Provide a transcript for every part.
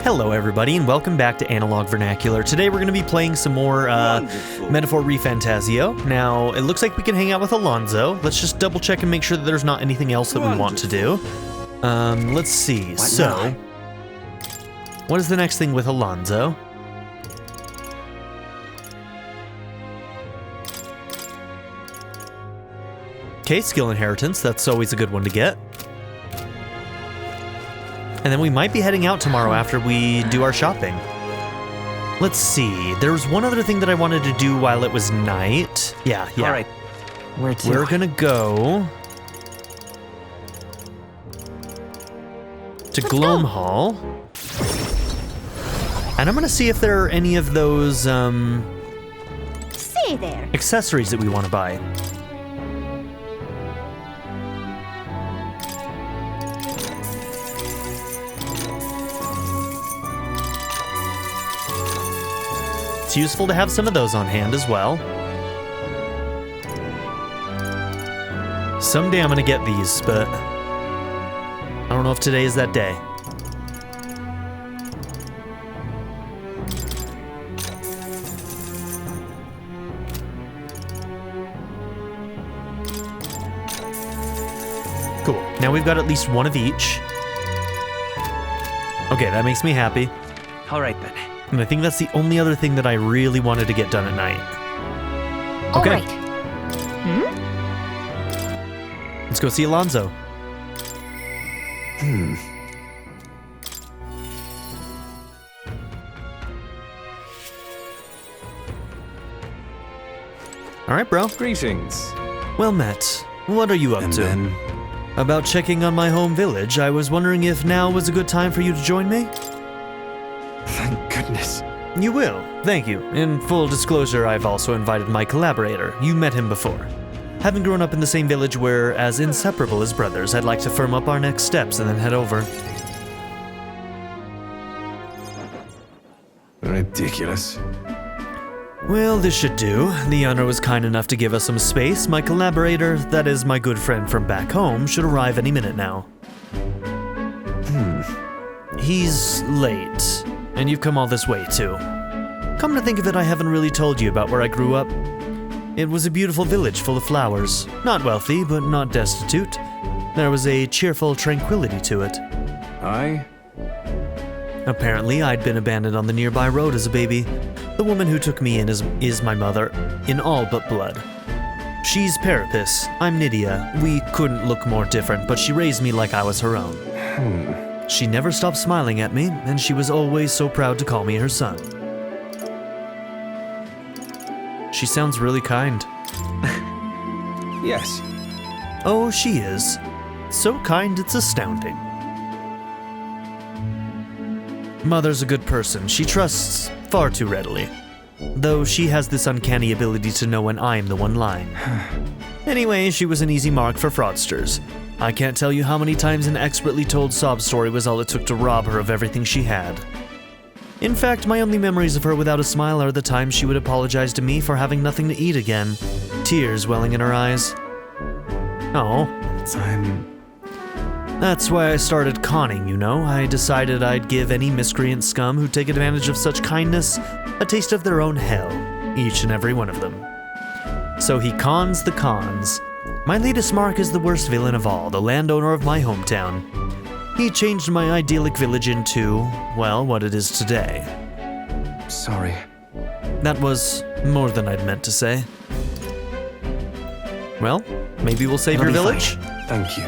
Hello everybody and welcome back to Analog Vernacular. Today we're going to be playing some more Metaphor ReFantazio. Now, it looks like we can hang out with Alonzo. Let's just double check and make sure that there's not anything else that we want to do. Let's see. What is the next thing with Alonzo? Okay, skill inheritance. That's always a good one to get. And then we might be heading out tomorrow after we do our shopping. Let's see. There's one other thing that I wanted to do while it was night. Yeah. All right. We're gonna go to Gloam Hall. And I'm gonna see if there are any of those Say there. accessories that we want to buy. It's useful to have some of those on hand as well. Someday I'm gonna get these, but I don't know if today is that day. Cool. Now we've got at least one of each. Okay, that makes me happy. All right then. And I think that's the only other thing that I really wanted to get done at night. Okay. All right. Let's go see Alonzo. All right, bro. Greetings. Well met. What are you up to? Then, About checking on my home village, I was wondering if now was a good time for you to join me? thank goodness. You will. Thank you. In full disclosure, I've also invited my collaborator. You met him before. Having grown up in the same village, we're as inseparable as brothers. I'd like to firm up our next steps and then head over. Ridiculous. Well, this should do. The owner was kind enough to give us some space. My collaborator, that is my good friend from back home, should arrive any minute now. He's late. And you've come all this way, too. Come to think of it, I haven't really told you about where I grew up. It was a beautiful village full of flowers. Not wealthy, but not destitute. There was a cheerful tranquility to it. I? Apparently, I'd been abandoned on the nearby road as a baby. The woman who took me in is my mother, in all but blood. She's Parapis. I'm Nidia. We couldn't look more different, but she raised me like I was her own. She never stopped smiling at me, and she was always so proud to call me her son. She sounds really kind. Yes. Oh, she is. So kind it's astounding. Mother's a good person. She trusts far too readily. Though she has this uncanny ability to know when I'm the one lying. Anyway, she was an easy mark for fraudsters. I can't tell you how many times an expertly told sob story was all it took to rob her of everything she had. In fact, my only memories of her without a smile are the times she would apologize to me for having nothing to eat again, tears welling in her eyes. Oh. That's why I started conning, you know. I decided I'd give any miscreant scum who'd take advantage of such kindness a taste of their own hell, each and every one of them. So he cons the cons. My latest mark is the worst villain of all, the landowner of my hometown. He changed my idyllic village into, well, what it is today. Sorry. That was more than I'd meant to say. Well, maybe we'll save your village? Fine. Thank you.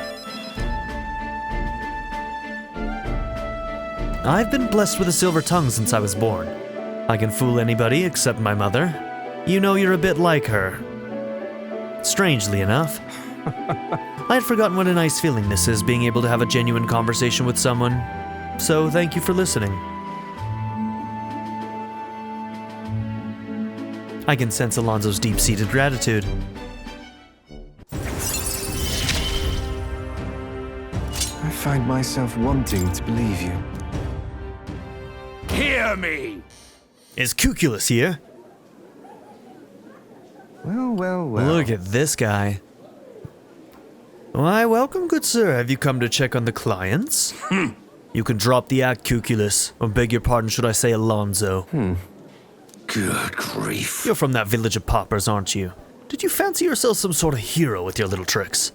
I've been blessed with a silver tongue since I was born. I can fool anybody except my mother. You know, you're a bit like her. Strangely enough. I had forgotten what a nice feeling this is, being able to have a genuine conversation with someone. So thank you for listening. I can sense Alonzo's deep-seated gratitude. I find myself wanting to believe you. Hear me! Is Cuculus here? Well. Look at this guy. Why, welcome, good sir. Have you come to check on the clients? You can drop the act, Cuculus, or beg your pardon should I say Alonzo. Good grief. You're from that village of paupers, aren't you? Did you fancy yourself some sort of hero with your little tricks?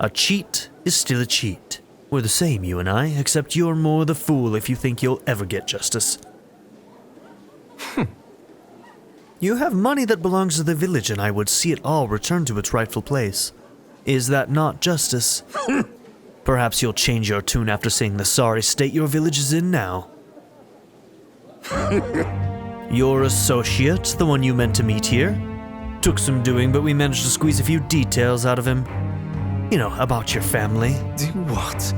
A cheat is still a cheat. We're the same, you and I, except you're more the fool if you think you'll ever get justice. You have money that belongs to the village, and I would see it all return to its rightful place. Is that not justice? Perhaps you'll change your tune after seeing the sorry state your village is in now. Your associate, the one you meant to meet here? Took some doing, but we managed to squeeze a few details out of him. You know, about your family. Do what?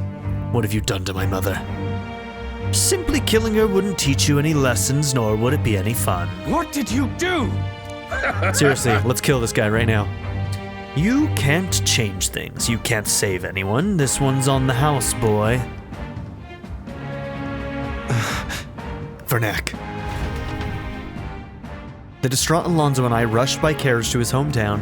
What have you done to my mother? Simply killing her wouldn't teach you any lessons, nor would it be any fun. What did you do? Seriously, let's kill this guy right now. You can't change things. You can't save anyone. This one's on the house, boy. Vernac. The distraught Alonzo and I rushed by carriage to his hometown.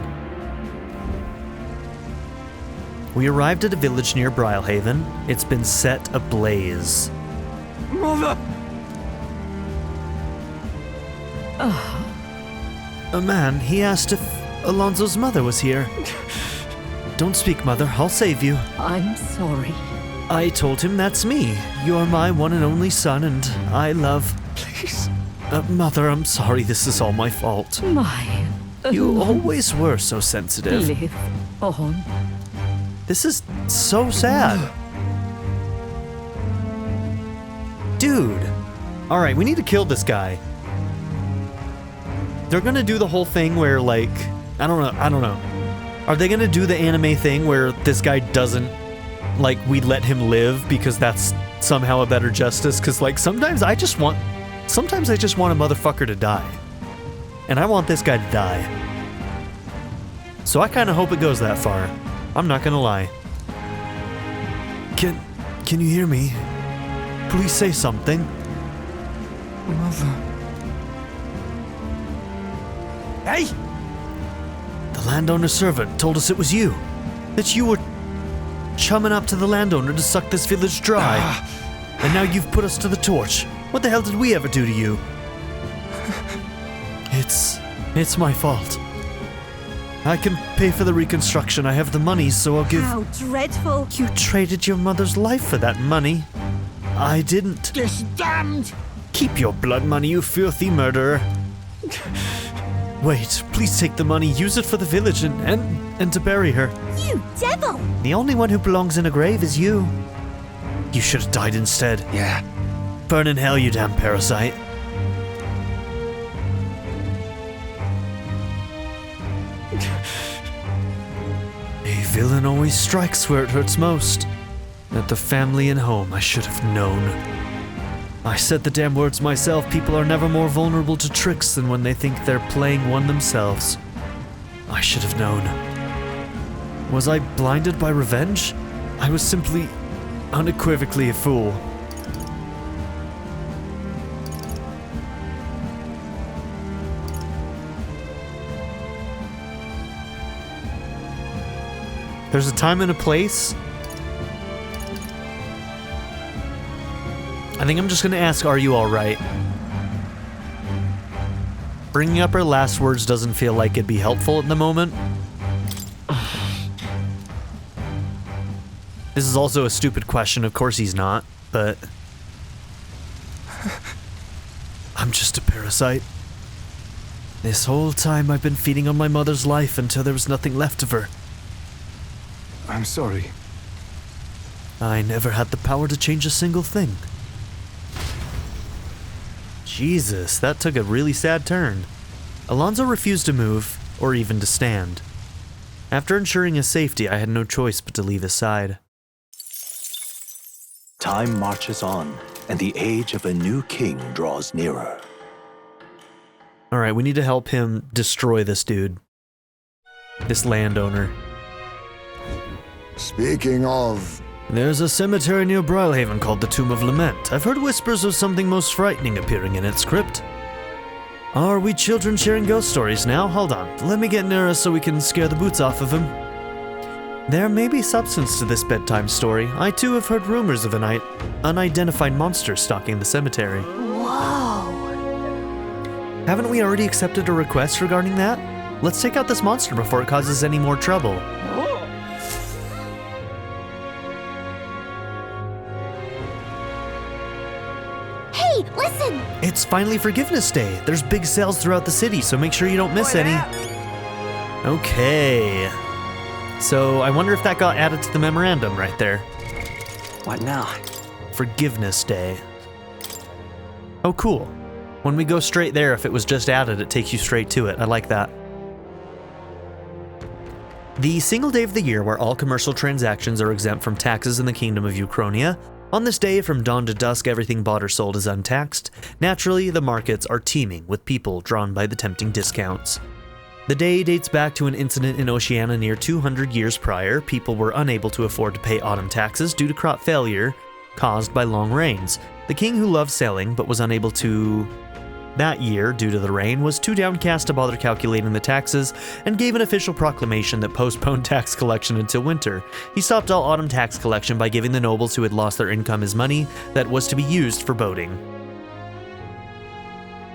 We arrived at a village near Brylehaven. It's been set ablaze. Mother! A man, he asked if Alonzo's mother was here. Don't speak, Mother. I'll save you. I'm sorry. I told him that's me. You're my one and only son, and I love... Please. Mother, I'm sorry. This is all my fault. My... You always were so sensitive. Live on. This is so sad. Dude. Alright, we need to kill this guy. They're gonna do the whole thing where, like... I don't know. Are they gonna do the anime thing where this guy doesn't... Like, we let him live because that's somehow a better justice? Because, like, sometimes I just want a motherfucker to die. And I want this guy to die. So I kind of hope it goes that far. I'm not gonna lie. Can you hear me? Please say something. Mother. Hey! The landowner's servant told us it was you. That you were chumming up to the landowner to suck this village dry. And now you've put us to the torch. What the hell did we ever do to you? It's my fault. I can pay for the reconstruction. I have the money, so I'll give... How dreadful. You traded your mother's life for that money. I didn't. This damned! Keep your blood money, you filthy murderer. Wait, please take the money, use it for the village and to bury her. You devil! The only one who belongs in a grave is you. You should have died instead. Yeah. Burn in hell, you damn parasite. A villain always strikes where it hurts most. At the family and home, I should have known. I said the damn words myself. People are never more vulnerable to tricks than when they think they're playing one themselves. I should have known. Was I blinded by revenge? I was simply unequivocally a fool. There's a time and a place. I think I'm just gonna ask, are you alright? Bringing up her last words doesn't feel like it'd be helpful at the moment. This is also a stupid question, of course he's not, but... I'm just a parasite. This whole time I've been feeding on my mother's life until there was nothing left of her. I'm sorry. I never had the power to change a single thing. Jesus, that took a really sad turn. Alonzo refused to move, or even to stand. After ensuring his safety, I had no choice but to leave his side. Time marches on, and the age of a new king draws nearer. Alright, we need to help him destroy this dude. This landowner. Speaking of... There's a cemetery near Brylehaven called the Tomb of Lament. I've heard whispers of something most frightening appearing in its crypt. Are we children sharing ghost stories now? Hold on. Let me get nearer so we can scare the boots off of him. There may be substance to this bedtime story. I too have heard rumors of an unidentified monster stalking the cemetery. Whoa. Haven't we already accepted a request regarding that? Let's take out this monster before it causes any more trouble. Hey, listen! It's finally Forgiveness Day. There's big sales throughout the city, so make sure you don't miss any. Okay. So I wonder if that got added to the memorandum right there. What now? Forgiveness Day. Oh, cool. When we go straight there, if it was just added, it takes you straight to it. I like that. The single day of the year where all commercial transactions are exempt from taxes in the Kingdom of Euchronia. On this day, from dawn to dusk, everything bought or sold is untaxed. Naturally, the markets are teeming with people drawn by the tempting discounts. The day dates back to an incident in Oceania near 200 years prior. People were unable to afford to pay autumn taxes due to crop failure caused by long rains. The king, who loved sailing but was unable to that year due to the rain, was too downcast to bother calculating the taxes and gave an official proclamation that postponed tax collection until winter. He stopped all autumn tax collection by giving the nobles who had lost their income his money that was to be used for boating.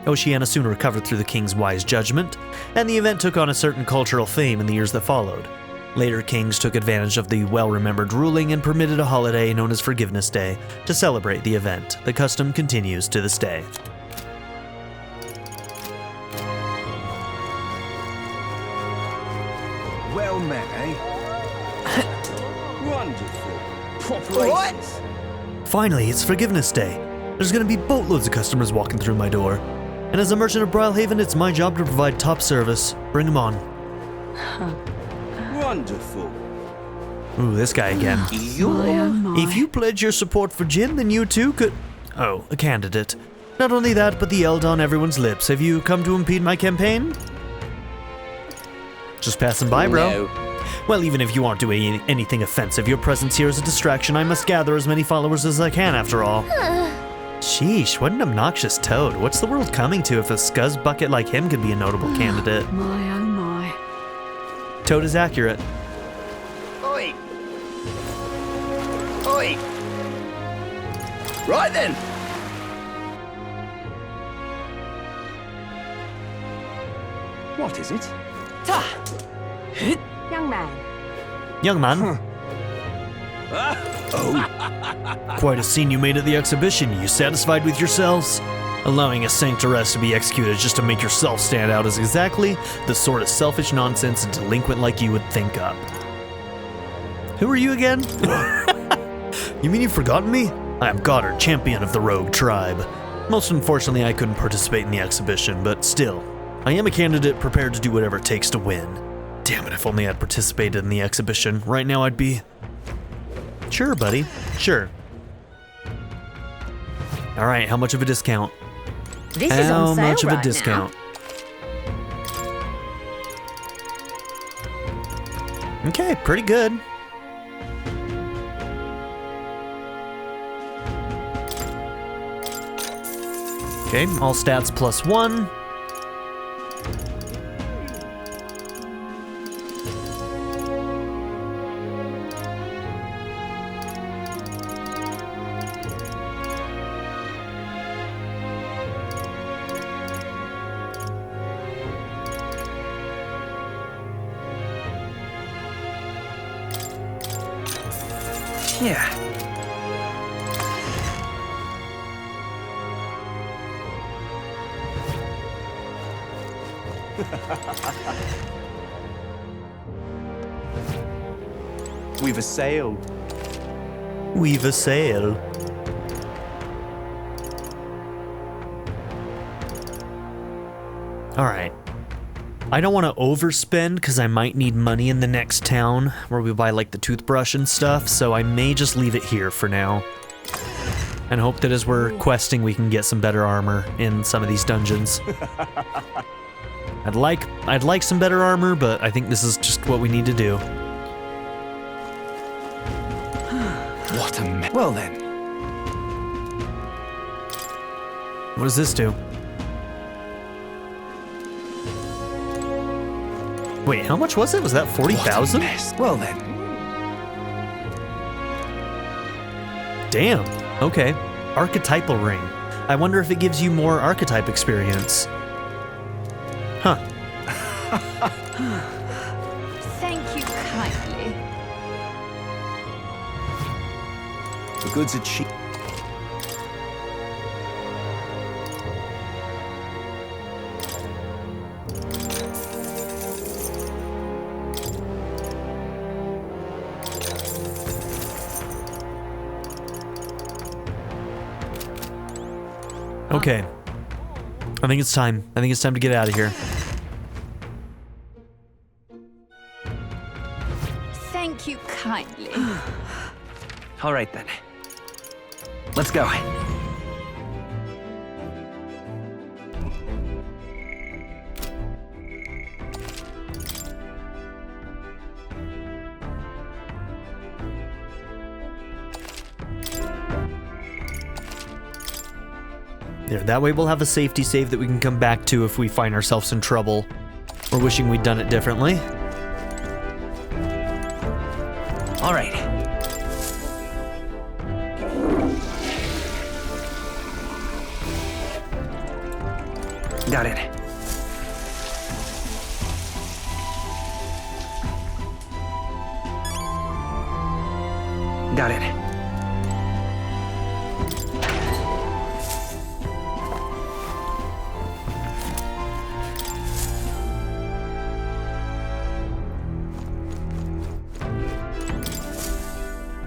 Oceania soon recovered through the king's wise judgment, and the event took on a certain cultural fame in the years that followed. Later kings took advantage of the well-remembered ruling and permitted a holiday known as Forgiveness Day to celebrate the event. The custom continues to this day. Well met, eh? Wonderful. Proper aces. Finally, it's Forgiveness Day. There's gonna be boatloads of customers walking through my door. And as a merchant of Brilhaven, it's my job to provide top service. Bring them on. Wonderful. Ooh, this guy again. My, oh my. If you pledge your support for Jin, then you too could... Oh, a candidate. Not only that, but the Eld on everyone's lips. Have you come to impede my campaign? Just passing by, bro. No. Well, even if you aren't doing anything offensive, your presence here is a distraction. I must gather as many followers as I can, after all. Sheesh, what an obnoxious toad. What's the world coming to if a scuzz bucket like him could be a notable candidate? My, oh my. Toad is accurate. Oi. Oi. Right then. What is it? Young man. Young man. Quite a scene you made at the exhibition. You satisfied with yourselves? Allowing a sanctoress to be executed just to make yourself stand out is exactly the sort of selfish nonsense a delinquent like you would think up. Who are you again? You mean you've forgotten me? I am Goddard, champion of the rogue tribe. Most unfortunately, I couldn't participate in the exhibition, but still, I am a candidate prepared to do whatever it takes to win. Damn it, if only I'd participated in the exhibition. Right now I'd be... Sure, buddy. Sure. Alright, how much of a discount? This is How on sale much of a right discount? Okay, pretty good. Okay, all stats +1. Yeah. We've assailed. We've a sale. Alright. I don't want to overspend because I might need money in the next town where we buy like the toothbrush and stuff, so I may just leave it here for now. And hope that as we're questing we can get some better armor in some of these dungeons. I'd like some better armor, but I think this is just what we need to do. What a mess. Well then. What does this do? Wait, how much was it? Was that 40,000? What a mess. Well then. Damn. Okay. Archetypal ring. I wonder if it gives you more archetype experience. Huh. Thank you kindly. The goods are cheap. Okay. I think it's time. I think it's time to get out of here. Thank you kindly. All right then. Let's go. There, that way we'll have a safety save that we can come back to if we find ourselves in trouble or wishing we'd done it differently. All right. Got it. Got it.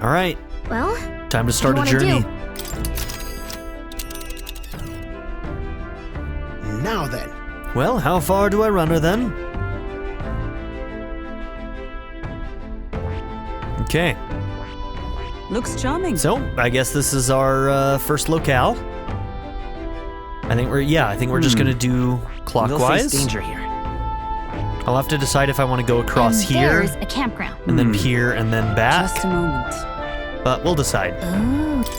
All right, Well, time to start a what do you journey. wanna Now then. Well, how far do I run her then? Okay, Looks charming. so I guess this is our first locale. I think we're just gonna do We'll face clockwise. danger here. I'll have to decide if I want to go across and here there's a campground. and then here and then back, Just a moment. but we'll decide.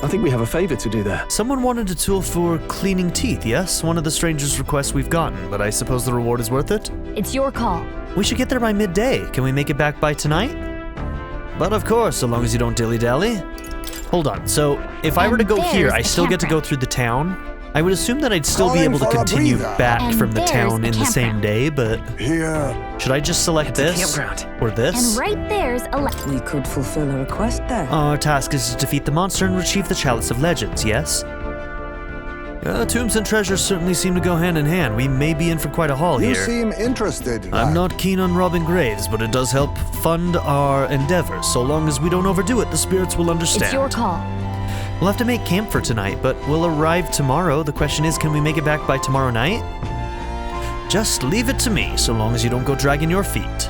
I think we have a favor to do there. Someone wanted a tool for cleaning teeth, yes? One of the strangest requests we've gotten, but I suppose the reward is worth it? It's your call. We should get there by midday. Can we make it back by tonight? But of course, so long as you don't dilly-dally. Hold on, so if I were to And go here, there's I a still get to go campground. through the town? I would assume that I'd still be Calling able to for a continue breather. back And from the there's town a in the same campground. day, but Here. should I just select It's a this? campground. Or this? And right there's a We could fulfill a request there. Our task is to defeat the monster and retrieve the Chalice of Legends, yes? Tombs and treasures certainly seem to go hand in hand. We may be in for quite a haul You here. seem interested. I'm lad. not keen on robbing graves, but it does help fund our endeavors. So long as we don't overdo it, the spirits will understand. It's your call. We'll have to make camp for tonight, but we'll arrive tomorrow. The question is, can we make it back by tomorrow night? Just leave it to me, so long as you don't go dragging your feet.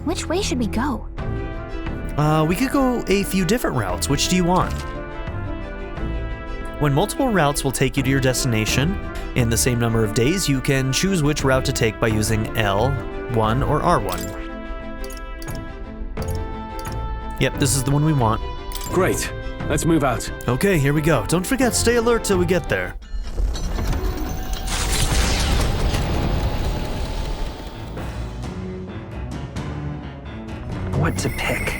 Which way should we go? We could go a few different routes. Which do you want? When multiple routes will take you to your destination in the same number of days, you can choose which route to take by using L1 or R1. Yep, this is the one we want. Great. Let's move out. Okay, here we go. Don't forget, stay alert till we get there. What to pick?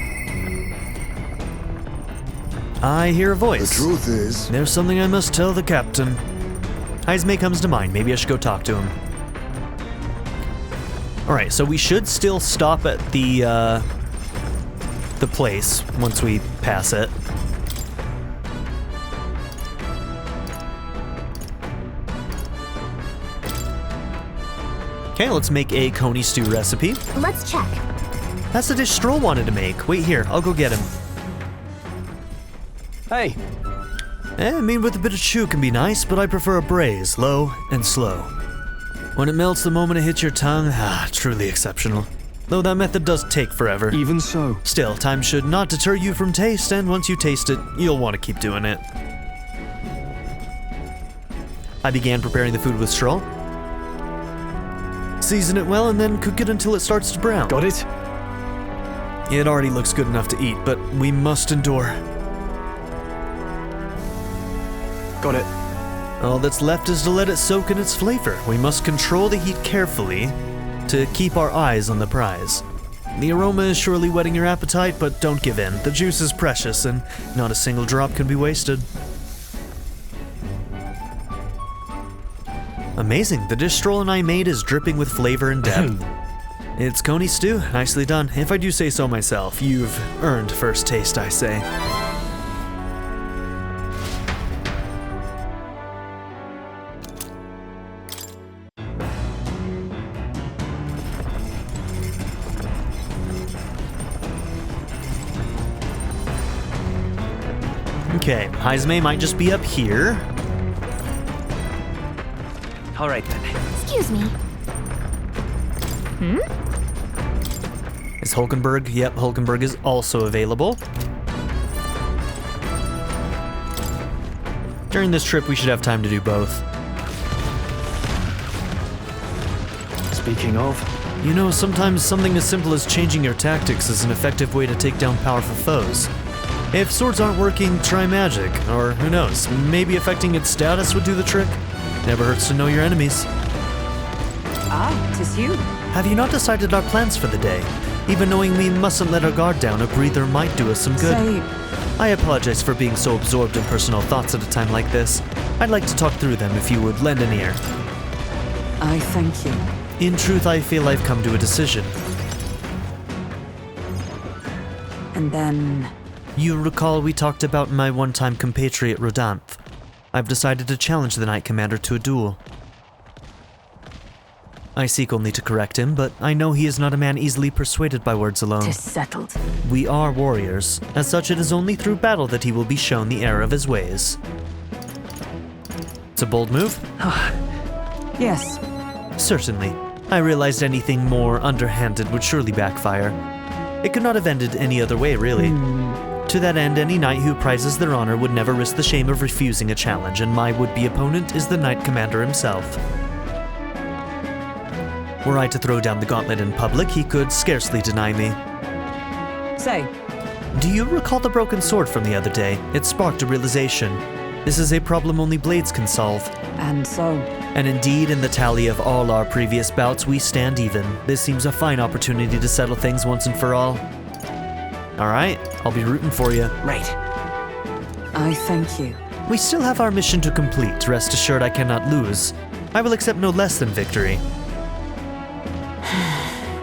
I hear a The voice. truth is, There's something I must tell the captain. Heismay comes to mind. Maybe I should go talk to him. Alright, so we should still stop at the place once we pass it. Okay, let's make a coney stew recipe. Let's check. That's the dish Stroll wanted to make. Wait here, I'll go get him. Hey, Meat with a bit of chew can be nice, but I prefer a braise, low and slow. When it melts the moment it hits your tongue, truly exceptional. Though that method does take forever. even so. Still, time should not deter you from taste, and once you taste it, you'll want to keep doing it. I began preparing the food with straw. Season it well and then cook it until it starts to brown. Got it? It already looks good enough to eat, but we must endure. Got it. All that's left is to let it soak in its flavor. We must control the heat carefully to keep our eyes on the prize. The aroma is surely whetting your appetite, but don't give in. The juice is precious, and not a single drop can be wasted. Amazing, the dish Stroll and I made is dripping with flavor and depth. It's coney stew, nicely done. If I do say so myself, you've earned first taste, I say. Okay, Heisme might just be up here. All right then. Excuse me. Is Hulkenberg? Yep, Hulkenberg is also available. During this trip, we should have time to do both. Speaking of, You know, sometimes something as simple as changing your tactics is an effective way to take down powerful foes. If swords aren't working, try magic, or who knows, maybe affecting its status would do the trick. Never hurts to know your enemies. Ah, 'tis you. Have you not decided our plans for the day? Even knowing we mustn't let our guard down, a breather might do us some good. Say, I apologize for being so absorbed in personal thoughts at a time like this. I'd like to talk through them if you would lend an ear. I thank you. In truth, I feel I've come to a decision. And then... You recall we talked about my one-time compatriot Rodanth. I've decided to challenge the Knight Commander to a duel. I seek only to correct him, but I know he is not a man easily persuaded by words alone. 'Tis settled. We are warriors. As such, it is only through battle that he will be shown the error of his ways. It's a bold move? Yes. Certainly. I realized anything more underhanded would surely backfire. It could not have ended any other way, really. To that end, any knight who prizes their honor would never risk the shame of refusing a challenge, and my would-be opponent is the Knight Commander himself. Were I to throw down the gauntlet in public, he could scarcely deny me. Say, Do you recall the broken sword from the other day? It sparked a realization. This is a problem only blades can solve. and so... And indeed, in the tally of all our previous bouts, we stand even. This seems a fine opportunity to settle things once and for all. Alright, I'll be rooting for you. right. I thank you. We still have our mission to complete. Rest assured I cannot lose. I will accept no less than victory.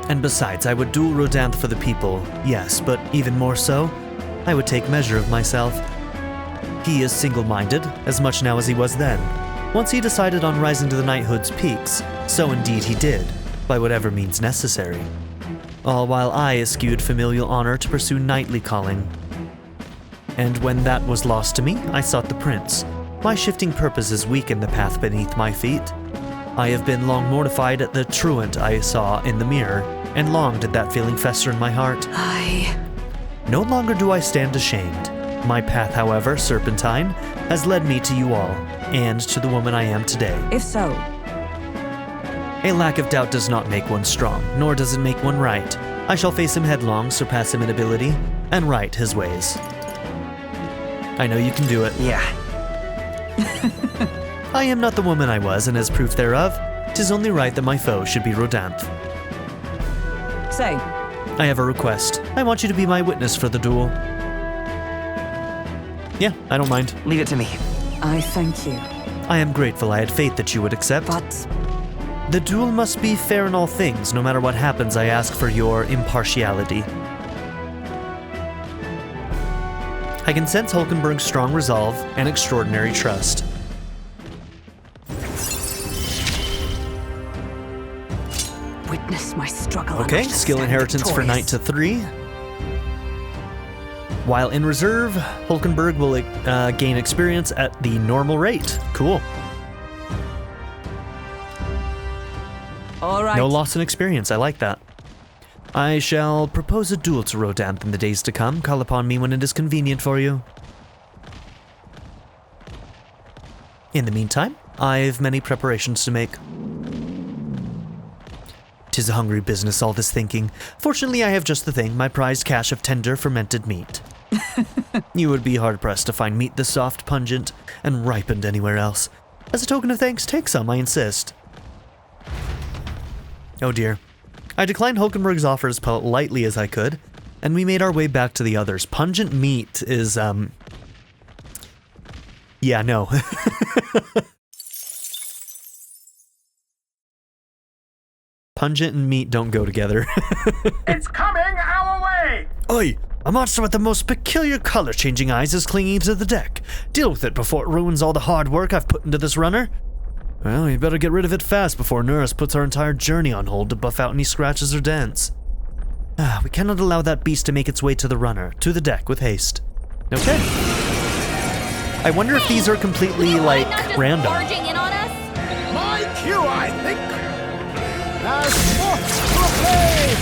And besides, I would duel Rodanth for the people, yes, but even more so, I would take measure of myself. He is single-minded, as much now as he was then. Once he decided on rising to the knighthood's peaks, so indeed he did, by whatever means necessary. All while I eschewed familial honor to pursue knightly calling. And when that was lost to me, I sought the prince. My shifting purposes weakened the path beneath my feet. I have been long mortified at the truant I saw in the mirror, and long did that feeling fester in my heart. No longer do I stand ashamed. My path, however, serpentine, has led me to you all, and to the woman I am today. If so, A lack of doubt does not make one strong, nor does it make one right. I shall face him headlong, surpass him in ability, and right his ways. I know you can do it. Yeah. I am not the woman I was, and as proof thereof, 'tis only right that my foe should be Rodanth. say, I have a request. I want you to be my witness for the duel. Yeah, I don't mind. Leave it to me. I thank you. I am grateful I had faith that you would accept. But The duel must be fair in all things. No matter what happens, I ask for your impartiality. I can sense Hulkenberg's strong resolve and extraordinary trust. witness my struggle. and I Okay, shall skill stand inheritance for victorious. knight to 3. While in reserve, Hulkenberg will gain experience at the normal rate. Cool. All right. No loss in experience, I like that. I shall propose a duel to Rodanth in the days to come. Call upon me when it is convenient for you. In the meantime, I've many preparations to make. 'Tis a hungry business, all this thinking. Fortunately, I have just the thing, my prized cache of tender fermented meat. You would be hard-pressed to find meat this soft, pungent, and ripened anywhere else. As a token of thanks, take some, I insist. Oh dear. I declined Hulkenberg's offer as politely as I could, and we made our way back to the others. Pungent meat is, yeah, no. Pungent and meat don't go together. It's coming our way! Oi! A monster with the most peculiar color-changing eyes is clinging to the deck. Deal with it before it ruins all the hard work I've put into this runner. Well, you better get rid of it fast before Nuris puts our entire journey on hold to buff out any scratches or dents. We cannot allow that beast to make its way to the runner, to the deck with haste. Okay. I wonder if these are completely, like, random. Barging in on us? My cue, I think! As what's proclaimed!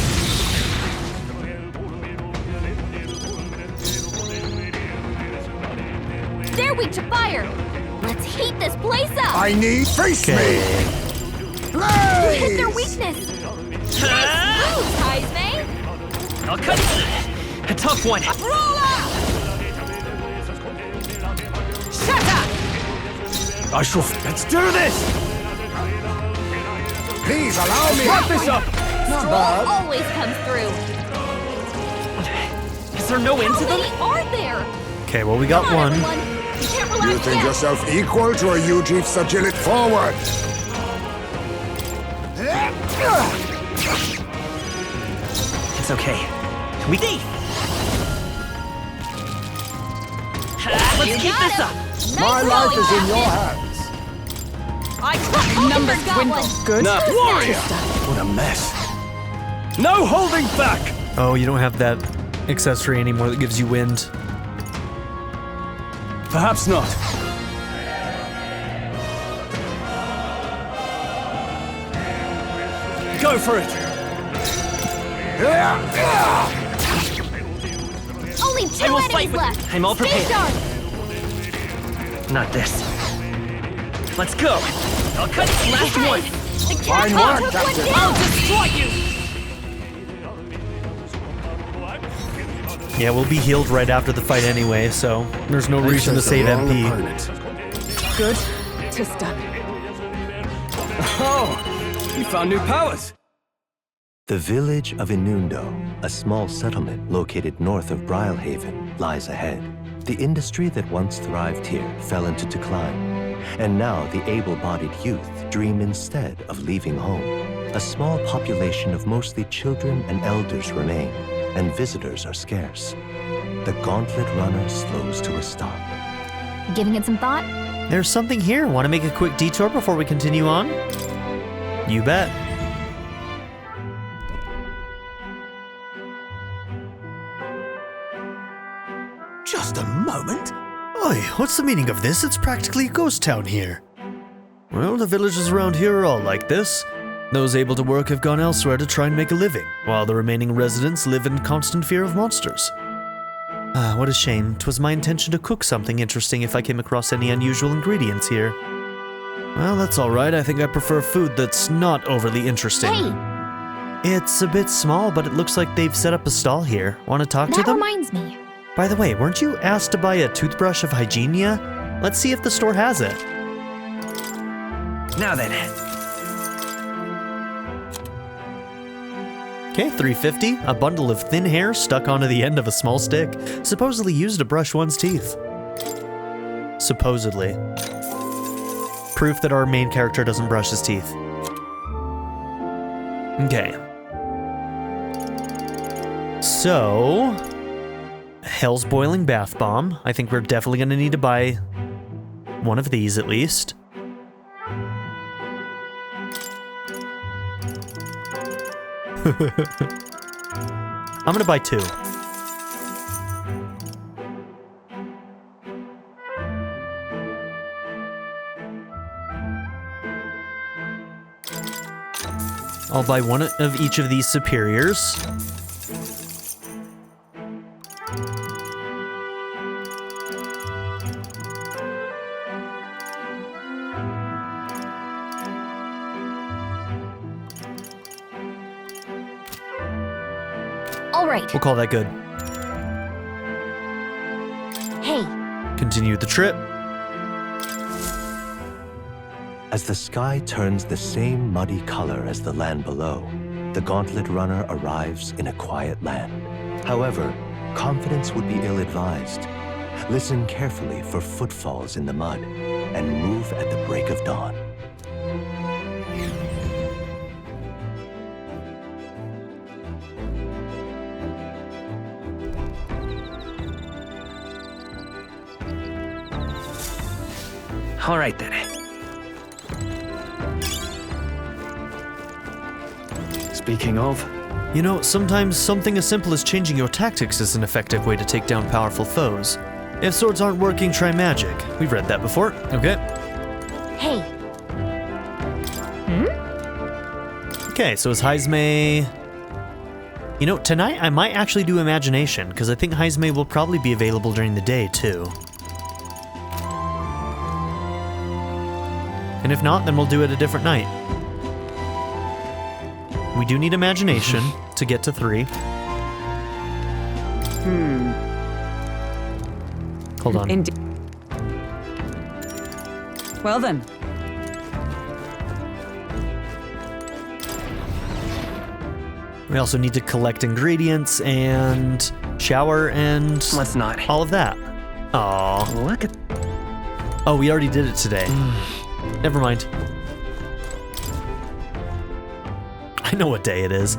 They're weak to fire! Let's heat this place up! I need face me! Hit their Blaze! weakness! Nice moves, Heisme! I'll cut it. A tough one. Roll out! Shatter! I shall... Let's do this! Please allow me! Wrap this up! Not bad. Always comes through. Is there no end How to them? many are there? Okay, well, we got Come on, one. everyone. You can't relax You think yet. yourself equal to a UG Sagillit forward? It's okay. We thief! Let's keep got this him. up! My Nice life going, is in your Captain. hands. I numbers got dwindle. one. Good. Now, Who's warrior! next? What a mess. No holding back! Oh, you don't have that accessory anymore that gives you wind. Perhaps not. Go for it! Only I two will fight enemies with- left. I'm all Stay prepared. sharp. Not this. Let's go! I'll cut it! Last Yes. one! The Fine cat work, took one Captain. down. Destroy you! Yeah, we'll be healed right after the fight anyway, so there's no reason to save MP. Good. Tista. Oh! You found new powers! The village of Inundo, a small settlement located north of Brylehaven, lies ahead. The industry that once thrived here fell into decline, and now the able-bodied youth dream instead of leaving home. A small population of mostly children and elders remain, and visitors are scarce. The gauntlet runner slows to a stop. Giving it some thought? There's something here. Want to make a quick detour before we continue on? You bet. Just a moment. Oi, what's the meaning of this? It's practically a ghost town here. Well, the villagers around here are all like this. Those able to work have gone elsewhere to try and make a living, while the remaining residents live in constant fear of monsters. What a shame. 'Twas my intention to cook something interesting if I came across any unusual ingredients here. Well, that's alright. I think I prefer food that's not overly interesting. Hey, It's a bit small, but it looks like they've set up a stall here. Want to talk to that them? reminds me. By the way, weren't you asked to buy a toothbrush of Hygienia? Let's see if the store has it. Now then. Okay, $3.50. A bundle of thin hair stuck onto the end of a small stick, supposedly used to brush one's teeth. Supposedly. Proof that our main character doesn't brush his teeth. Okay. So, Hell's Boiling Bath Bomb. I think we're definitely going to need to buy one of these at least. I'm gonna buy two. I'll buy one of each of these superiors. All right. We'll call that good. Hey, Continue the trip. As the sky turns the same muddy color as the land below, the Gauntlet Runner arrives in a quiet land. However, confidence would be ill-advised. Listen carefully for footfalls in the mud, and move at the break of dawn. All right then. Speaking of, You know, sometimes something as simple as changing your tactics is an effective way to take down powerful foes. If swords aren't working, try magic. We've read that before. Okay. Hey, Okay, so is Heismay... You know, tonight I might actually do Imagination, because I think Heismay will probably be available during the day, too. And if not, then we'll do it a different night. We do need Imagination to get to 3. Hold on. Indeed. Well then. We also need to collect ingredients and shower and Let's not. all of that. Aw. Look at. Oh, we already did it today. Never mind. I know what day it is.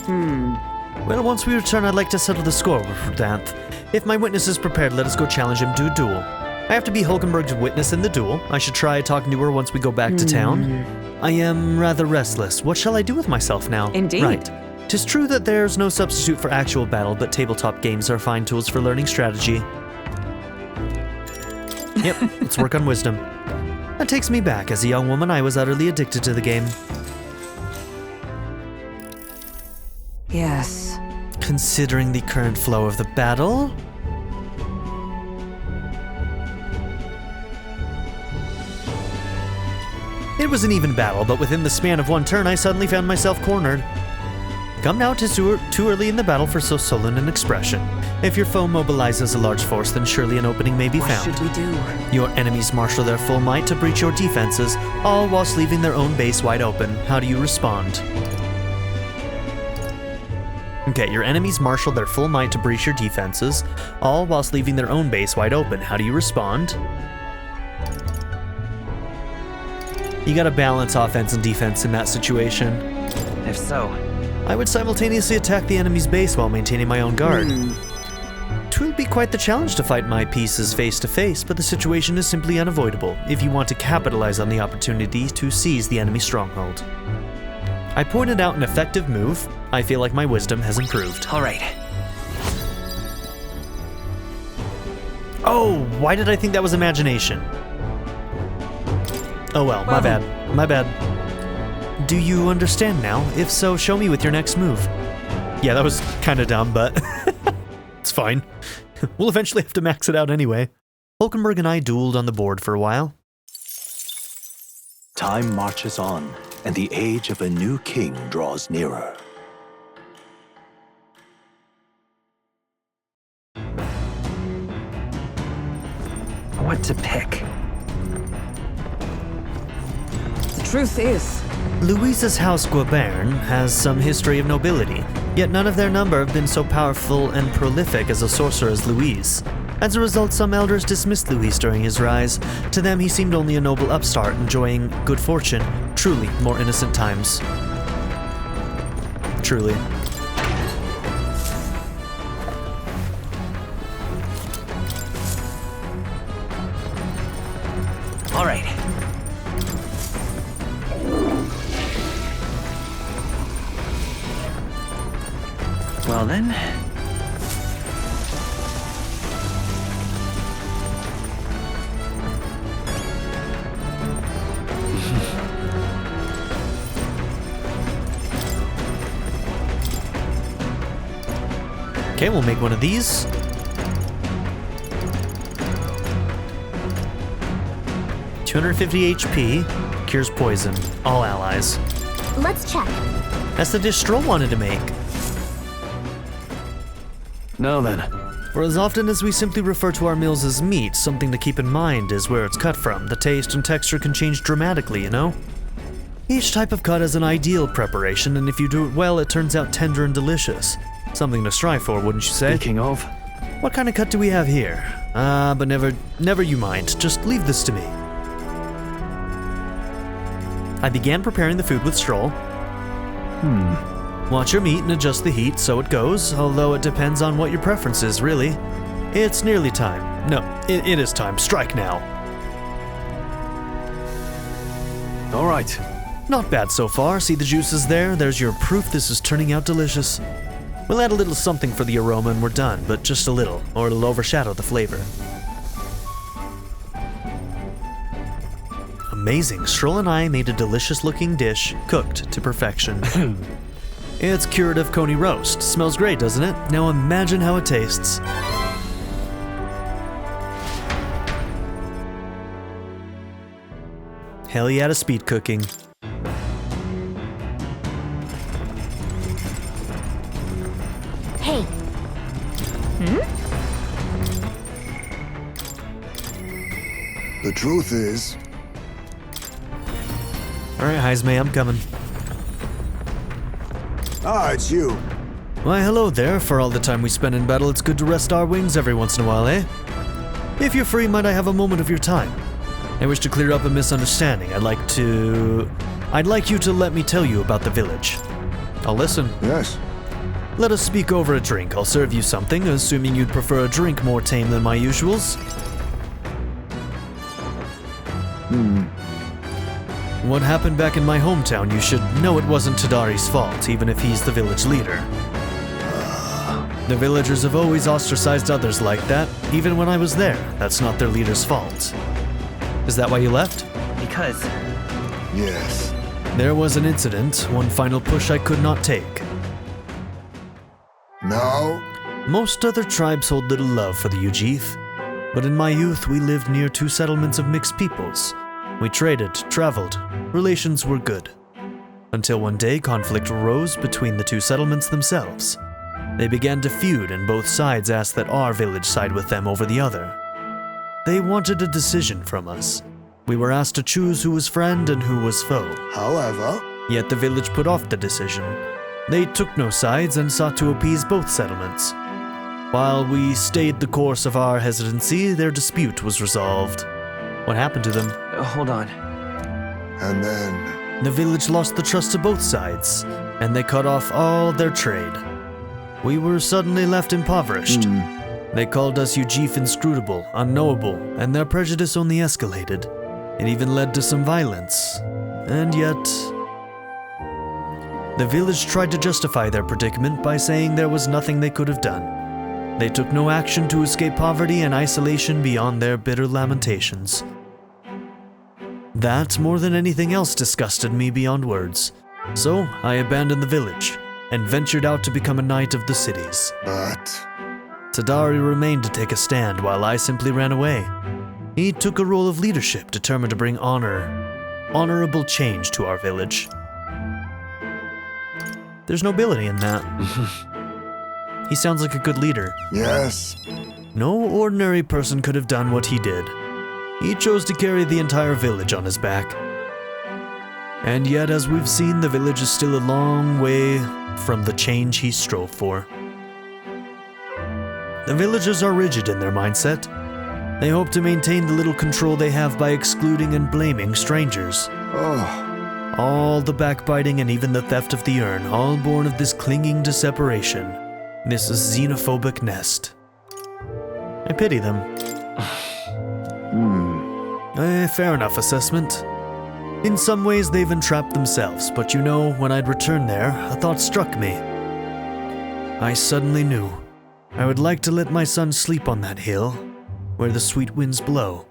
Well, once we return, I'd like to settle the score with Danth. If my witness is prepared, let us go challenge him to a duel. I have to be Hulkenberg's witness in the duel. I should try talking to her once we go back to town. I am rather restless. What shall I do with myself now? Indeed. Right. 'Tis true that there's no substitute for actual battle, but tabletop games are fine tools for learning strategy. Yep, let's work on wisdom. That takes me back. As a young woman, I was utterly addicted to the game. Yes. Considering the current flow of the battle... It was an even battle, but within the span of one turn, I suddenly found myself cornered. Come now, 'tis too early in the battle for so sullen an expression. If your foe mobilizes a large force, then surely an opening may be What found. should we do? Your enemies marshal their full might to breach your defenses, all whilst leaving their own base wide open. How do you respond? Okay, your enemies marshal their full might to breach your defenses, all whilst leaving their own base wide open. How do you respond? You gotta balance offense and defense in that situation. If so, I would simultaneously attack the enemy's base while maintaining my own guard. Twill be quite the challenge to fight my pieces face to face, but the situation is simply unavoidable if you want to capitalize on the opportunity to seize the enemy stronghold. I pointed out an effective move. I feel like my wisdom has improved. all right. Oh, why did I think that was imagination? Oh well, my bad. My bad. Do you understand now? If so, show me with your next move. Yeah, that was kind of dumb, but it's fine. We'll eventually have to max it out anyway. Hulkenberg and I dueled on the board for a while. Time marches on, and the age of a new king draws nearer. What to pick? The truth is, Louise's house Guibern has some history of nobility, yet none of their number have been so powerful and prolific as a sorcerer as Louise. As a result, some elders dismissed Louise during his rise. To them, he seemed only a noble upstart enjoying good fortune. Truly, more innocent times. Truly. All right. Well then. Okay, we'll make one of these. $250 HP, cures poison, all allies. let's check. That's the dish Stroll wanted to make. Now then. For as often as we simply refer to our meals as meat, something to keep in mind is where it's cut from. The taste and texture can change dramatically, you know? Each type of cut has an ideal preparation, and if you do it well, it turns out tender and delicious. Something to strive for, wouldn't you say? Speaking of, What kind of cut do we have here? But never you mind. Just leave this to me. I began preparing the food with Stroll. Watch your meat and adjust the heat so it goes, although it depends on what your preference is, really. It's nearly time. No, it is time. Strike now. all right. Not bad so far. See the juices there? There's your proof this is turning out delicious. We'll add a little something for the aroma and we're done, but just a little, or it'll overshadow the flavor. Amazing. Stroll and I made a delicious looking dish, cooked to perfection. It's curative coney roast. Smells great, doesn't it? Now imagine how it tastes. Hell yeah to speed cooking. Hey, The truth is, Alright, Heismay, I'm coming. it's you. Why, hello there. For all the time we spend in battle, it's good to rest our wings every once in a while, eh? If you're free, might I have a moment of your time? I wish to clear up a misunderstanding. I'd like you to let me tell you about the village. I'll listen. Yes. Let us speak over a drink. I'll serve you something, assuming you'd prefer a drink more tame than my usuals. What happened back in my hometown, you should know it wasn't Tadari's fault, even if he's the village leader. The villagers have always ostracized others like that, even when I was there. That's not their leader's fault. Is that why you left? Because Yes. There was an incident, one final push I could not take. Now? Most other tribes hold little love for the Ujif, but in my youth we lived near two settlements of mixed peoples. We traded, traveled, relations were good. Until one day conflict arose between the two settlements themselves. They began to feud and both sides asked that our village side with them over the other. They wanted a decision from us. We were asked to choose who was friend and who was foe. However, Yet the village put off the decision. They took no sides and sought to appease both settlements. While we stayed the course of our hesitancy, their dispute was resolved. What happened to them? hold on. and then, The village lost the trust of both sides, and they cut off all their trade. We were suddenly left impoverished. They called us Ujif inscrutable, unknowable, and their prejudice only escalated. It even led to some violence. And yet, the village tried to justify their predicament by saying there was nothing they could have done. They took no action to escape poverty and isolation beyond their bitter lamentations. That, more than anything else, disgusted me beyond words. So, I abandoned the village and ventured out to become a knight of the cities. but, Tadari remained to take a stand while I simply ran away. He took a role of leadership, determined to bring honorable change to our village. There's nobility in that. He sounds like a good leader. yes. No ordinary person could have done what he did. He chose to carry the entire village on his back. And yet, as we've seen, the village is still a long way from the change he strove for. The villagers are rigid in their mindset. They hope to maintain the little control they have by excluding and blaming strangers. Oh, All the backbiting and even the theft of the urn, all born of this clinging to separation, this xenophobic nest. I pity them. Fair enough assessment. In some ways they've entrapped themselves, but you know, when I'd returned there, a thought struck me. I suddenly knew. I would like to let my son sleep on that hill, where the sweet winds blow,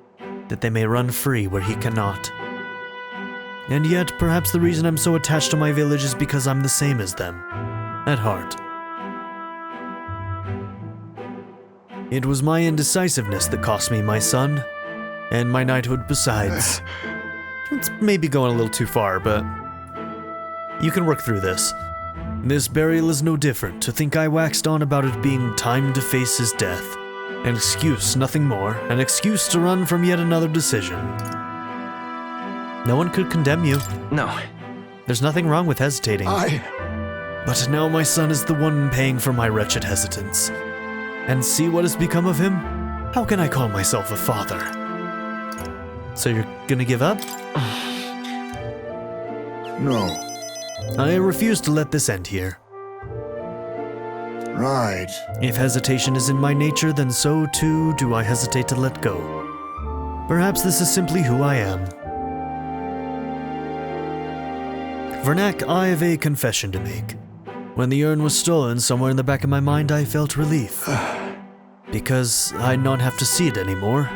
that they may run free where he cannot. And yet, perhaps the reason I'm so attached to my village is because I'm the same as them, at heart. It was my indecisiveness that cost me my son, and my knighthood besides. It's maybe going a little too far, but you can work through this. This burial is no different. To think I waxed on about it being time to face his death. An excuse, nothing more. An excuse to run from yet another decision. No one could condemn you. No, There's nothing wrong with hesitating. But now my son is the one paying for my wretched hesitance. And see what has become of him? How can I call myself a father? So you're gonna give up? No. I refuse to let this end here. Right. If hesitation is in my nature, then so too do I hesitate to let go. Perhaps this is simply who I am. Vernac, I have a confession to make. When the urn was stolen, somewhere in the back of my mind I felt relief. Because I'd not have to see it anymore.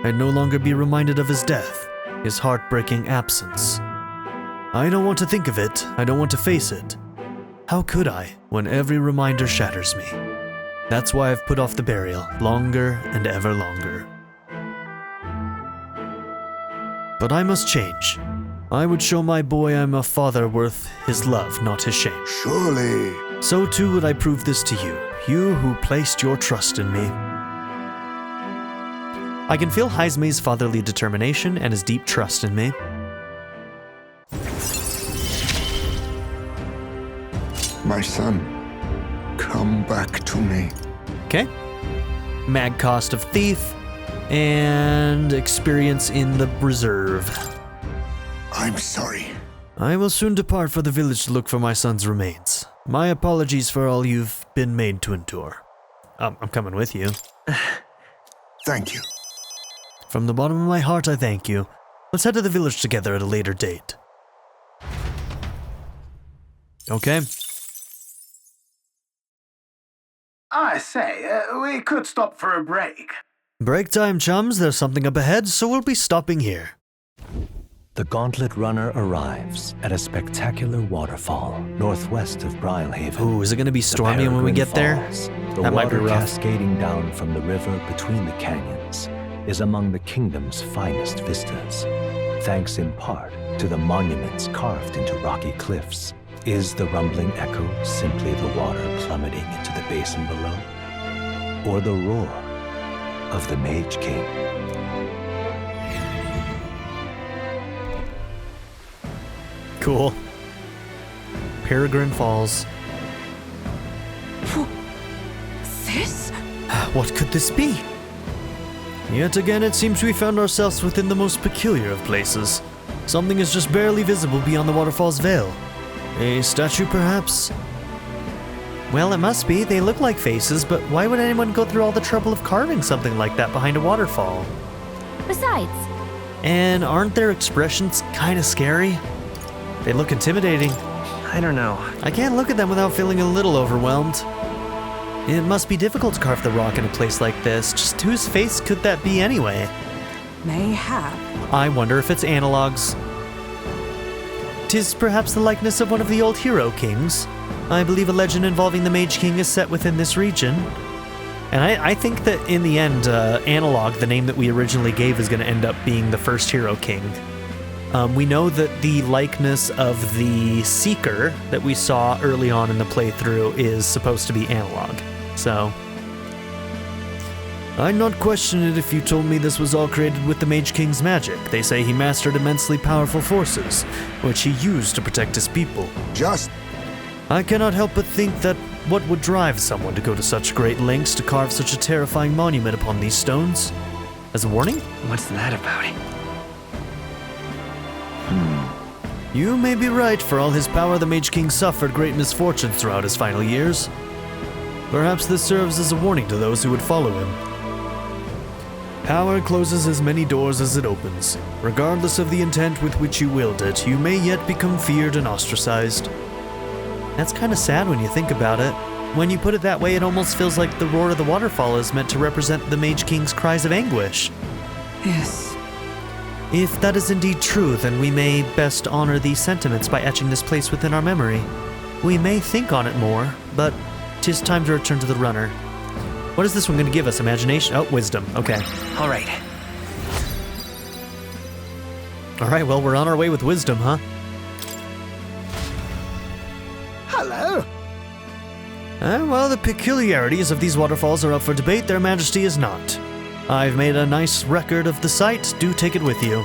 I'd no longer be reminded of his death, his heartbreaking absence. I don't want to think of it, I don't want to face it. How could I, when every reminder shatters me? That's why I've put off the burial, longer and ever longer. But I must change. I would show my boy I'm a father worth his love, not his shame. Surely. So too would I prove this to you, you who placed your trust in me. I can feel Heisme's fatherly determination and his deep trust in me. My son, come back to me. Okay. Mag cost of thief and experience in the reserve. I'm sorry. I will soon depart for the village to look for my son's remains. My apologies for all you've been made to endure. I'm coming with you. Thank you. From the bottom of my heart, I thank you. Let's head to the village together at a later date. Okay. I say, we could stop for a break. Break time, chums. There's something up ahead, so we'll be stopping here. The Gauntlet Runner arrives at a spectacular waterfall northwest of Brilehaven. Ooh, is it going to be The stormy when we Pagan get there? Falls, the That might be water rough. cascading down from the river between the canyons, is among the kingdom's finest vistas. Thanks in part to the monuments carved into rocky cliffs. Is the rumbling echo simply the water plummeting into the basin below? Or the roar of the Mage King? Cool. Pagan Falls. This? What could this be? Yet again, it seems we found ourselves within the most peculiar of places. Something is just barely visible beyond the waterfall's veil. A statue, perhaps? Well, it must be. They look like faces, but why would anyone go through all the trouble of carving something like that behind a waterfall? Besides, And aren't their expressions kind of scary? They look intimidating. I don't know. I can't look at them without feeling a little overwhelmed. It must be difficult to carve the rock in a place like this. Just whose face could that be anyway? Mayhap. I wonder if it's analogs. 'Tis perhaps the likeness of one of the old hero kings. I believe a legend involving the Mage King is set within this region. And I think that in the end, Analog, the name that we originally gave, is going to end up being the first hero king. We know that the likeness of the Seeker that we saw early on in the playthrough is supposed to be Analog. So I'd not question it if you told me this was all created with the Mage King's magic. They say he mastered immensely powerful forces, which he used to protect his people. Just I cannot help but think that what would drive someone to go to such great lengths to carve such a terrifying monument upon these stones? As a warning? What's that about? You may be right. For all his power, the Mage King suffered great misfortunes throughout his final years. Perhaps this serves as a warning to those who would follow him. Power closes as many doors as it opens. Regardless of the intent with which you wield it, you may yet become feared and ostracized. That's kind of sad when you think about it. When you put it that way, it almost feels like the roar of the waterfall is meant to represent the Mage King's cries of anguish. Yes. If that is indeed true, then we may best honor these sentiments by etching this place within our memory. We may think on it more, but 'tis time to return to the runner. What is this one going to give us? Imagination? Oh, wisdom. Okay. All right. Alright, well, we're on our way with wisdom, huh? Hello. Well, the peculiarities of these waterfalls are up for debate. Their majesty is not. I've made a nice record of the site. Do take it with you.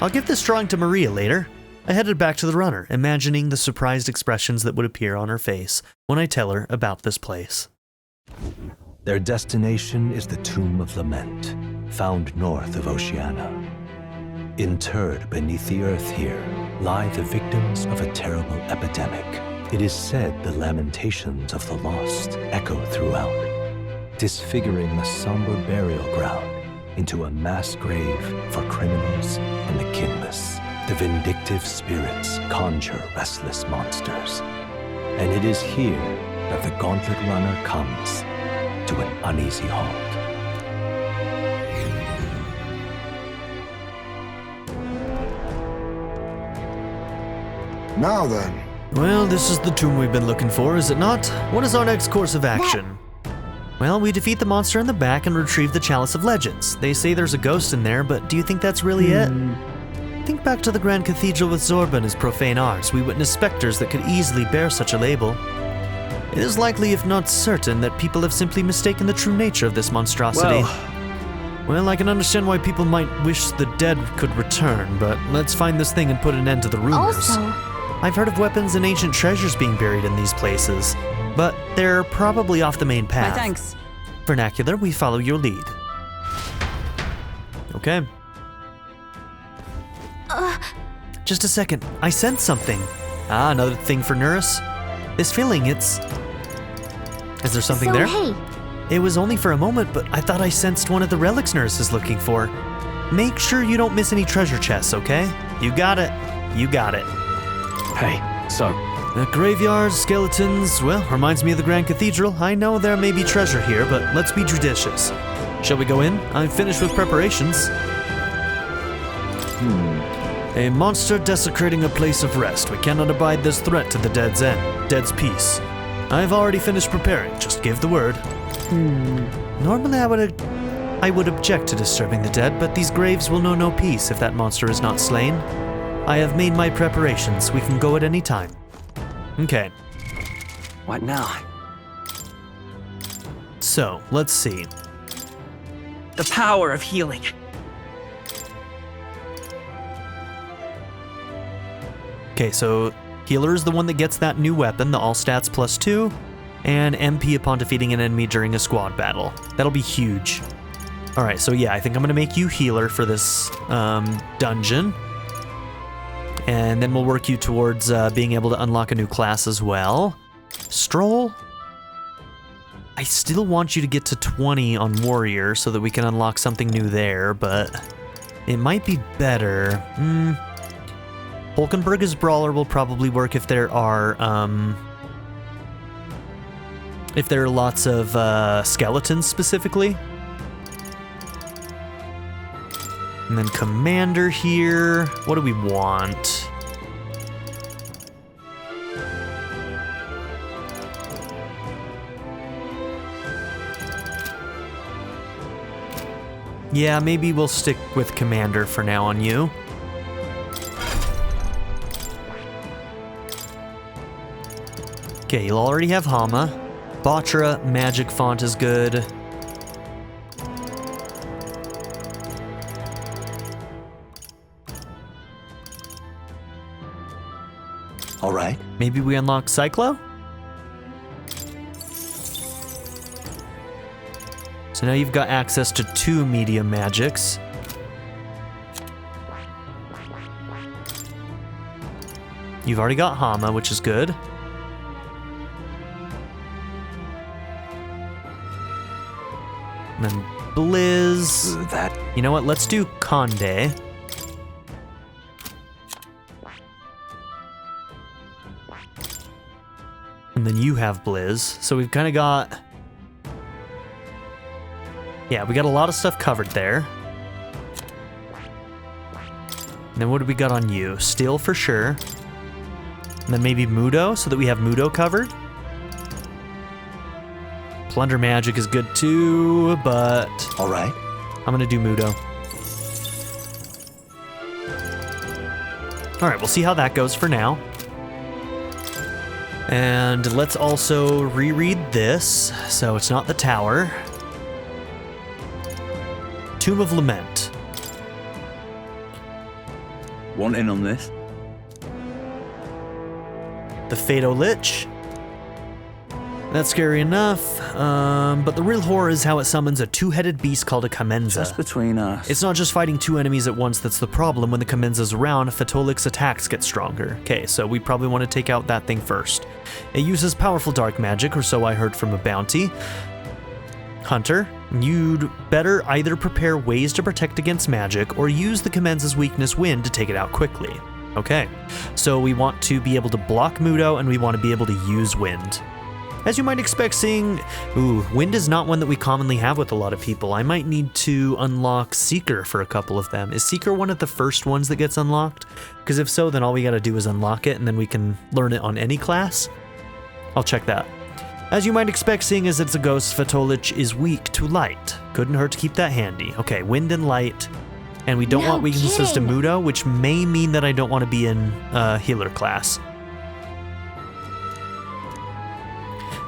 I'll give this drawing to Maria later. I headed back to the runner, imagining the surprised expressions that would appear on her face when I tell her about this place. Their destination is the Tomb of Lament, found north of Oceania. Interred beneath the earth here lie the victims of a terrible epidemic. It is said the lamentations of the lost echo throughout, disfiguring the somber burial ground into a mass grave for criminals and the kinless. The vindictive spirits conjure restless monsters. And it is here that the Gauntlet Runner comes to an uneasy halt. Now then. Well, this is the tomb we've been looking for, is it not? What is our next course of action? Well, we defeat the monster in the back and retrieve the Chalice of Legends. They say there's a ghost in there, but do you think that's really it? Think back to the Grand Cathedral with Zorba and his profane arts. We witnessed specters that could easily bear such a label. It is likely, if not certain, that people have simply mistaken the true nature of this monstrosity. Well, I can understand why people might wish the dead could return, but let's find this thing and put an end to the rumors. Also, I've heard of weapons and ancient treasures being buried in these places, but they're probably off the main path. My thanks. Vernacular, we follow your lead. Okay. Just a second, I sensed something. Ah, another thing for Nurse. This feeling, it's... Is there something there? Hey, It was only for a moment, but I thought I sensed one of the relics Nurse is looking for. Make sure you don't miss any treasure chests, okay? You got it. You got it. Hey, so, The graveyards, skeletons, well, reminds me of the Grand Cathedral. I know there may be treasure here, but let's be judicious. Shall we go in? I'm finished with preparations. A monster desecrating a place of rest. We cannot abide this threat to the Dead's End, Dead's Peace. I've already finished preparing, just give the word. Normally I would object to disturbing the dead, but these graves will know no peace if that monster is not slain. I have made my preparations. We can go at any time. Okay, what now? so let's see. The power of healing. Okay, so healer is the one that gets that new weapon, the all stats +2, and MP upon defeating an enemy during a squad battle. That'll be huge. All right, so yeah, I think I'm gonna make you healer for this dungeon. And then we'll work you towards being able to unlock a new class as well. Stroll? I still want you to get to 20 on Warrior so that we can unlock something new there, but it might be better. Hulkenberg's Brawler will probably work if there are lots of skeletons specifically. And then Commander here. What do we want? Yeah, maybe we'll stick with Commander for now on you. Okay, you'll already have Hama. Batra, Magic Font is good. All right. Maybe we unlock Cyclo? So now you've got access to 2 medium magics. You've already got Hama, which is good. And then Blizz. That You know what? Let's do Conde. And then you have Blizz. So we've kind of got... Yeah, we got a lot of stuff covered there. And then what do we got on you? Steel for sure. And then maybe Mudo, so that we have Mudo covered. Plunder Magic is good too, but... all right. I'm gonna do Mudo. Alright, we'll see how that goes for now. And let's also reread this, so it's not the tower. Tomb of Lament. Want in on this? The Fado Lich. That's scary enough, but the real horror is how it summons a two-headed beast called a Kamenza. Just between us. It's not just fighting two enemies at once that's the problem. When the Kamenza's around, Fatolic's attacks get stronger. Okay, so we probably want to take out that thing first. It uses powerful dark magic, or so I heard from a bounty hunter. You'd better either prepare ways to protect against magic, or use the Kamenza's weakness, wind, to take it out quickly. Okay, so we want to be able to block Mudo, and we want to be able to use wind. As you might expect, seeing... Ooh, wind is not one that we commonly have with a lot of people. I might need to unlock Seeker for a couple of them. Is Seeker one of the first ones that gets unlocked? Because if so, then all we gotta do is unlock it, and then we can learn it on any class. I'll check that. As you might expect, seeing as it's a ghost, Fatolich is weak to light. Couldn't hurt to keep that handy. Okay, wind and light. And we don't want weaknesses to Mudo, which may mean that I don't want to be in healer class.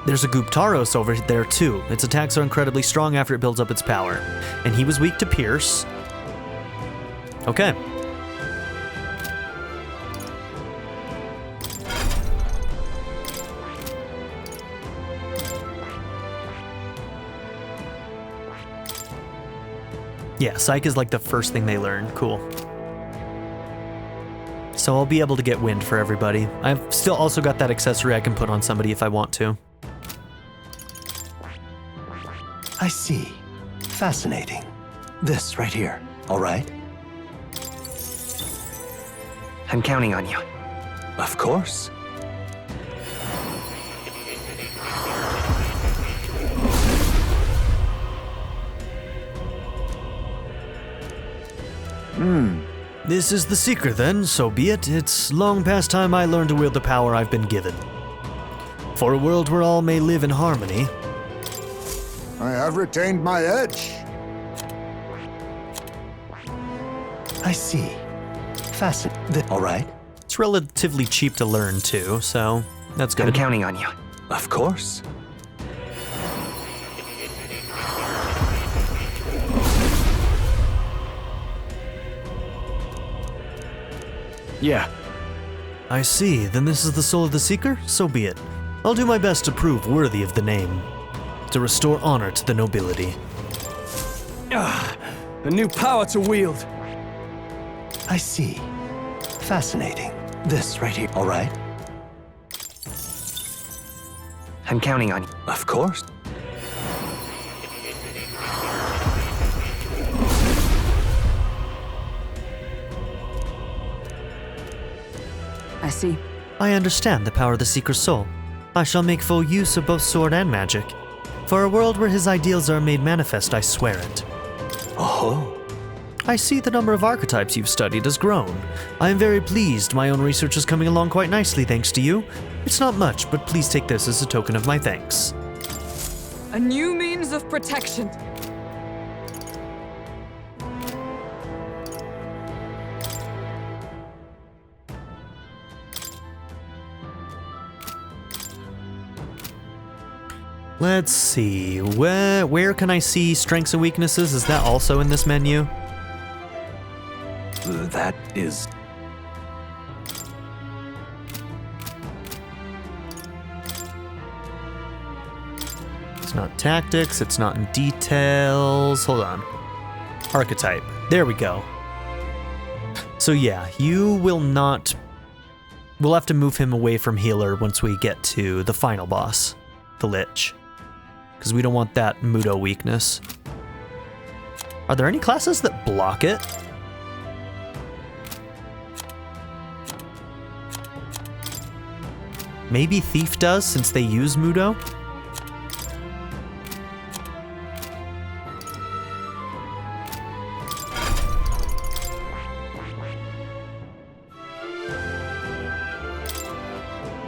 There's a Guptaros over there too. Its attacks are incredibly strong after it builds up its power. And he was weak to pierce. Okay. Yeah, Psych is like the first thing they learn. Cool. So I'll be able to get wind for everybody. I've still also got that accessory I can put on somebody if I want to. I see. Fascinating. This right here, all right? I'm counting on you. Of course. This is the Seeker then, so be it. It's long past time I learned to wield the power I've been given. For a world where all may live in harmony. I have retained my edge. I see. Fascinating. All right. It's relatively cheap to learn too, so that's good. I'm counting on you. Of course. Yeah. I see. Then this is the soul of the Seeker? So be it. I'll do my best to prove worthy of the name. To restore honor to the nobility. A new power to wield. I see. Fascinating. This right here, all right? I'm counting on you. Of course. I see. I understand the power of the Seeker's soul. I shall make full use of both sword and magic. For a world where his ideals are made manifest, I swear it. Oh. I see the number of archetypes you've studied has grown. I am very pleased. My own research is coming along quite nicely thanks to you. It's not much, but please take this as a token of my thanks. A new means of protection. Let's see, where can I see strengths and weaknesses? Is that also in this menu? That is... It's not tactics, it's not in details. Hold on. Archetype. There we go. So yeah, you will not... We'll have to move him away from healer once we get to the final boss, the Lich. Because we don't want that Mudo weakness. Are there any classes that block it? Maybe Thief does, since they use Mudo?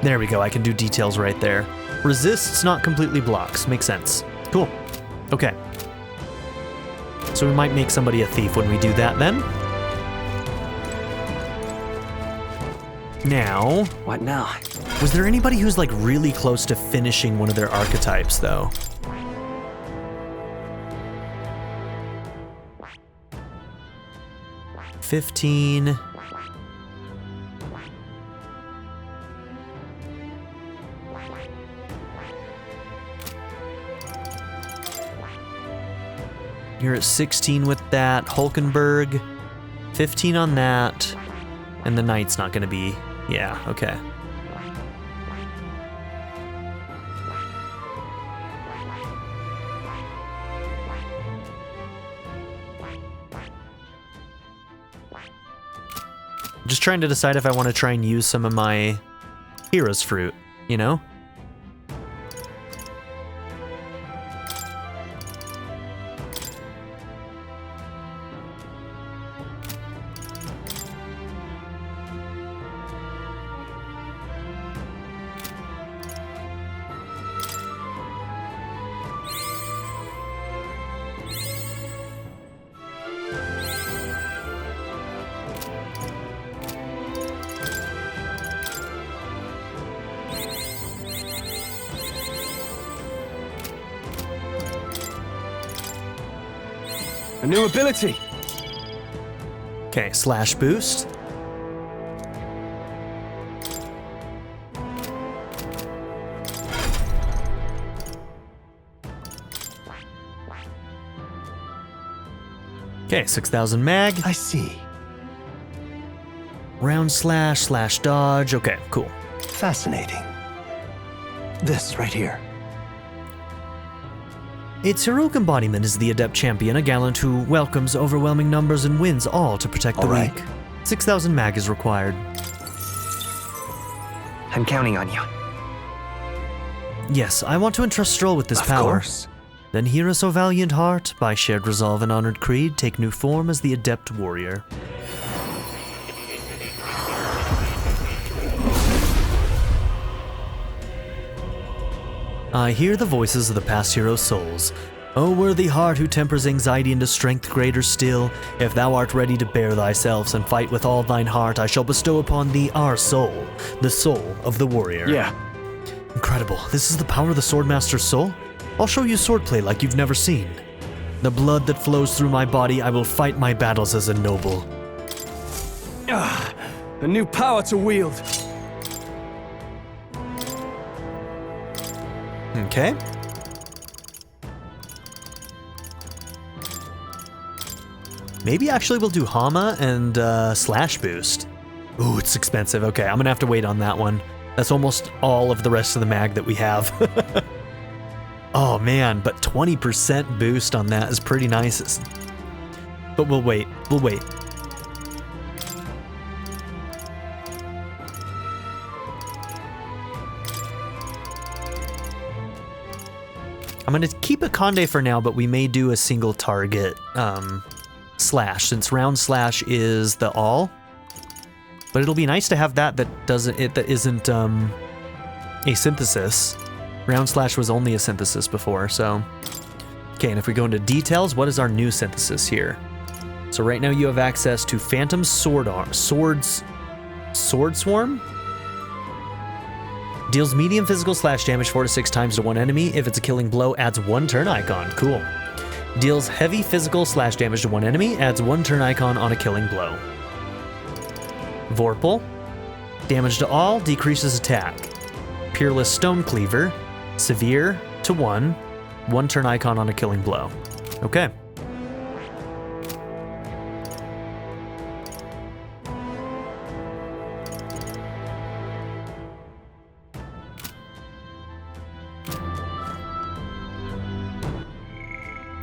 There we go, I can do details right there. Resists, not completely blocks. Makes sense. Cool. Okay. So we might make somebody a thief when we do that then. Now... What now? Was there anybody who's like really close to finishing one of their archetypes though? You're at 16 with that. Hulkenberg, 15 on that. And the Knight's not going to be... Yeah, okay. Just trying to decide if I want to try and use some of my Hero's Fruit, you know? A new ability. Okay, slash boost. Okay, 6,000 mag. I see. Round slash dodge. Okay, cool. Fascinating. This right here. Its heroic embodiment is the Adept Champion, a gallant who welcomes overwhelming numbers and wins all to protect the weak. 6,000 mag is required. I'm counting on you. Yes, I want to entrust Stroll with this power. Of course. Then hear us, O valiant heart, by shared resolve and honored creed, take new form as the Adept Warrior. I hear the voices of the past hero's souls. O worthy heart who tempers anxiety into strength greater still, if thou art ready to bear thyself and fight with all thine heart, I shall bestow upon thee our soul, the soul of the warrior. Yeah. Incredible. This is the power of the Swordmaster's soul? I'll show you swordplay like you've never seen. The blood that flows through my body, I will fight my battles as a noble. Ah, a new power to wield. Okay. Maybe actually we'll do Hama and slash boost. Ooh, it's expensive. Okay, I'm gonna have to wait on that one. That's almost all of the rest of the mag that we have. Oh man, but 20% boost on that is pretty nice. But we'll wait. We'll wait. I'm going to keep a Conde for now, but we may do a single target slash, since round slash is the all. But it'll be nice to have that isn't a synthesis. Round slash was only a synthesis before, so. Okay, and if we go into details, what is our new synthesis here? So right now you have access to Phantom Sword Swarm? Deals medium physical slash damage 4 to 6 times to one enemy. If it's a killing blow, adds 1 turn icon. Cool. Deals heavy physical slash damage to one enemy, adds 1 turn icon on a killing blow. Vorpal. Damage to all, decreases attack. Peerless Stone Cleaver. Severe to 1. 1 turn icon on a killing blow. Okay.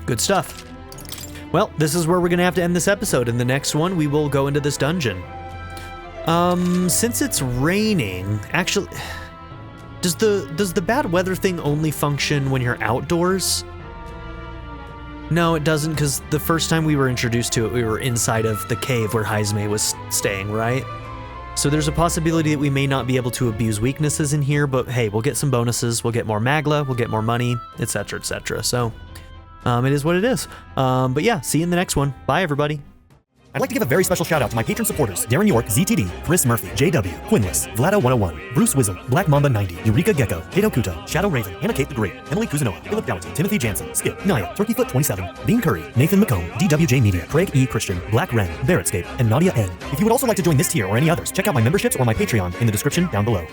Good stuff. Well, this is where we're gonna have to end this episode. In the next one, we will go into this dungeon. Since it's raining, actually, does the bad weather thing only function when you're outdoors? No, it doesn't, because the first time we were introduced to it, we were inside of the cave where Heisme was staying, right? So there's a possibility that we may not be able to abuse weaknesses in here, but hey, we'll get some bonuses, we'll get more Magla, we'll get more money, etc., etc. So, it is what it is. But yeah, see you in the next one. Bye, everybody. I'd like to give a very special shout out to my patron supporters: Darren York, ZTD, Chris Murphy, JW, Quinless, Vlado101, Bruce Wizzle, Black Mamba 90, Eureka Gecko, Kato Kuto, Shadow Raven, Anna Kate the Great, Emily Kuzanoa, Philip Downton, Timothy Jansen, Skip, Naya, Turkeyfoot 27, Bean Curry, Nathan McComb, DWJ Media, Craig E. Christian, Black Ren, Barrettscape, and Nadia N. If you would also like to join this tier or any others, check out my memberships or my Patreon in the description down below.